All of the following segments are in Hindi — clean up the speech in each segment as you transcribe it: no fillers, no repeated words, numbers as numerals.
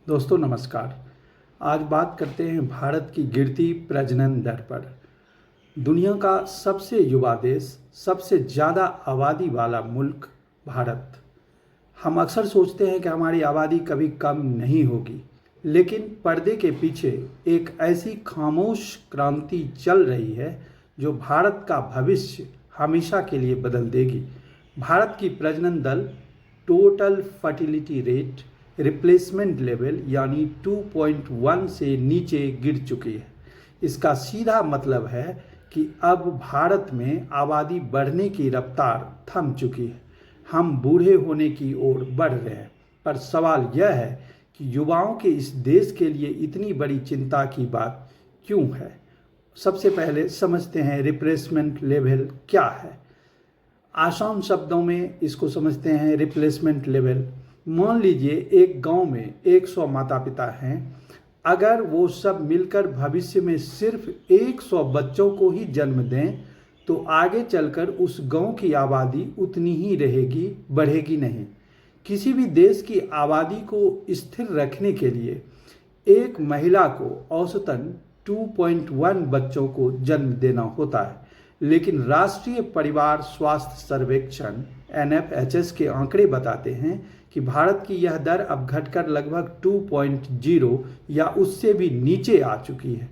दोस्तों नमस्कार। आज बात करते हैं भारत की गिरती प्रजनन दर पर। दुनिया का सबसे युवा देश, सबसे ज़्यादा आबादी वाला मुल्क भारत। हम अक्सर सोचते हैं कि हमारी आबादी कभी कम नहीं होगी, लेकिन पर्दे के पीछे एक ऐसी खामोश क्रांति चल रही है जो भारत का भविष्य हमेशा के लिए बदल देगी। भारत की प्रजनन दर, total fertility rate, replacement level यानी 2.1 से नीचे गिर चुकी है। इसका सीधा मतलब है कि अब भारत में आबादी बढ़ने की रफ्तार थम चुकी है। हम बूढ़े होने की ओर बढ़ रहे हैं। पर सवाल यह है कि युवाओं के इस देश के लिए इतनी बड़ी चिंता की बात क्यों है। सबसे पहले समझते हैं रिप्लेसमेंट लेवल क्या है। आसान शब्दों में इसको समझते हैं रिप्लेसमेंट लेवल। मान लीजिए एक गांव में 100 माता पिता हैं। अगर वो सब मिलकर भविष्य में सिर्फ 100 बच्चों को ही जन्म दें तो आगे चलकर उस गांव की आबादी उतनी ही रहेगी, बढ़ेगी नहीं। किसी भी देश की आबादी को स्थिर रखने के लिए एक महिला को औसतन 2.1 बच्चों को जन्म देना होता है, लेकिन राष्ट्रीय परिवार स्वास्थ्य सर्वेक्षण NFHS के आंकड़े बताते हैं कि भारत की यह दर अब घटकर लगभग 2.0 या उससे भी नीचे आ चुकी है।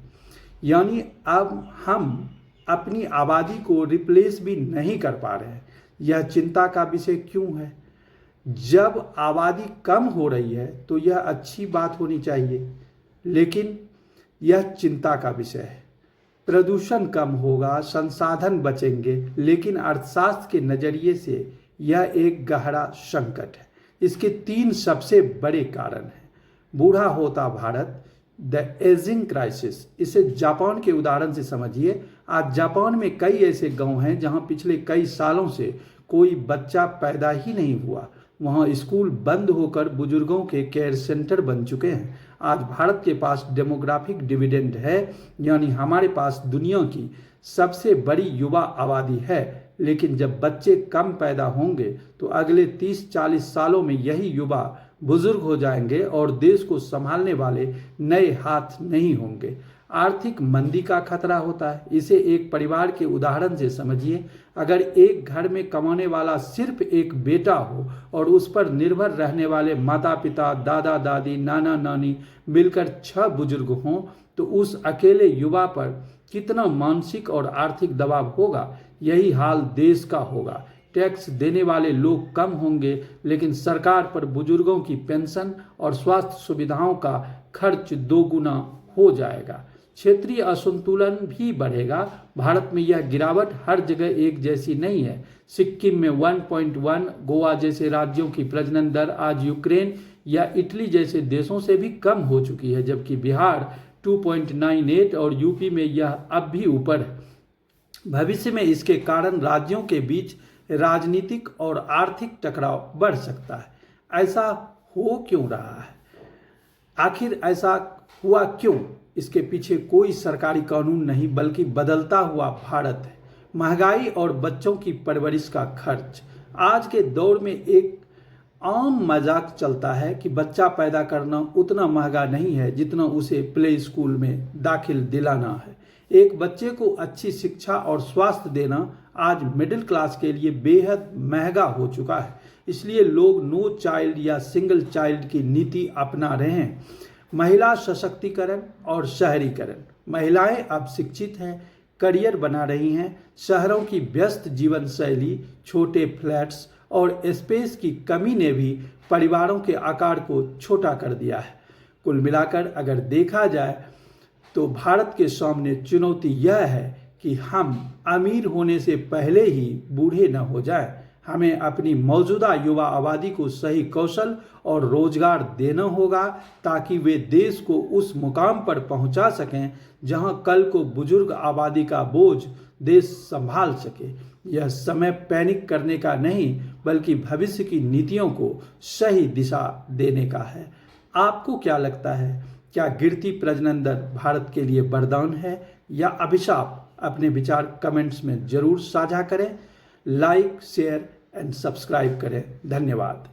यानी अब हम अपनी आबादी को रिप्लेस भी नहीं कर पा रहे हैं। यह चिंता का विषय क्यों है? जब आबादी कम हो रही है तो यह अच्छी बात होनी चाहिए, लेकिन यह चिंता का विषय है। प्रदूषण कम होगा, संसाधन बचेंगे, लेकिन अर्थशास्त्र के नज़रिए से यह एक गहरा संकट है। इसके 3 सबसे बड़े कारण हैं। बूढ़ा होता भारत, द एजिंग क्राइसिस। इसे जापान के उदाहरण से समझिए। आज जापान में कई ऐसे गांव हैं जहां पिछले कई सालों से कोई बच्चा पैदा ही नहीं हुआ। वहां स्कूल बंद होकर बुजुर्गों के केयर सेंटर बन चुके हैं। आज भारत के पास डेमोग्राफिक डिविडेंड है, यानी हमारे पास दुनिया की सबसे बड़ी युवा आबादी है। लेकिन जब बच्चे कम पैदा होंगे तो अगले 30-40 सालों में यही युवा बुजुर्ग हो जाएंगे और देश को संभालने वाले नए हाथ नहीं होंगे। आर्थिक मंदी का खतरा होता है। इसे एक परिवार के उदाहरण से समझिए। अगर एक घर में कमाने वाला सिर्फ एक बेटा हो और उस पर निर्भर रहने वाले माता पिता, दादा दादी, नाना नानी मिलकर 6 बुजुर्ग हों तो उस अकेले युवा पर कितना मानसिक और आर्थिक दबाव होगा। यही हाल देश का होगा। टैक्स देने वाले लोग कम होंगे, लेकिन सरकार पर बुजुर्गों की पेंशन और स्वास्थ्य सुविधाओं का खर्च 2 गुना हो जाएगा। क्षेत्रीय असंतुलन भी बढ़ेगा। भारत में यह गिरावट हर जगह एक जैसी नहीं है। सिक्किम में 1.1, गोवा जैसे राज्यों की प्रजनन दर आज यूक्रेन या इटली जैसे देशों से भी कम हो चुकी है, जबकि बिहार 2.98 और यूपी में यह अब भी ऊपर है। भविष्य में इसके कारण राज्यों के बीच राजनीतिक और आर्थिक टकराव बढ़ सकता है। ऐसा हो क्यों रहा है? आखिर ऐसा हुआ क्यों? इसके पीछे कोई सरकारी कानून नहीं, बल्कि बदलता हुआ भारत है। महंगाई और बच्चों की परवरिश का खर्च। आज के दौर में एक आम मजाक चलता है कि बच्चा पैदा करना उतना महंगा नहीं है जितना उसे प्ले स्कूल में दाखिल दिलाना है। एक बच्चे को अच्छी शिक्षा और स्वास्थ्य देना आज मिडिल क्लास के लिए बेहद महंगा हो चुका है। इसलिए लोग नो चाइल्ड या सिंगल चाइल्ड की नीति अपना रहे हैं। महिला सशक्तिकरण और शहरीकरण। महिलाएं अब शिक्षित हैं, करियर बना रही हैं। शहरों की व्यस्त जीवन शैली, छोटे फ्लैट्स और स्पेस की कमी ने भी परिवारों के आकार को छोटा कर दिया है। कुल मिलाकर अगर देखा जाए तो भारत के सामने चुनौती यह है कि हम अमीर होने से पहले ही बूढ़े न हो जाएं। हमें अपनी मौजूदा युवा आबादी को सही कौशल और रोजगार देना होगा ताकि वे देश को उस मुकाम पर पहुंचा सकें जहां कल को बुजुर्ग आबादी का बोझ देश संभाल सके। यह समय पैनिक करने का नहीं, बल्कि भविष्य की नीतियों को सही दिशा देने का है। आपको क्या लगता है? क्या गिरती प्रजनन दर भारत के लिए वरदान है या अभिशाप? अपने विचार कमेंट्स में जरूर साझा करें। लाइक, शेयर एंड सब्सक्राइब करें। धन्यवाद।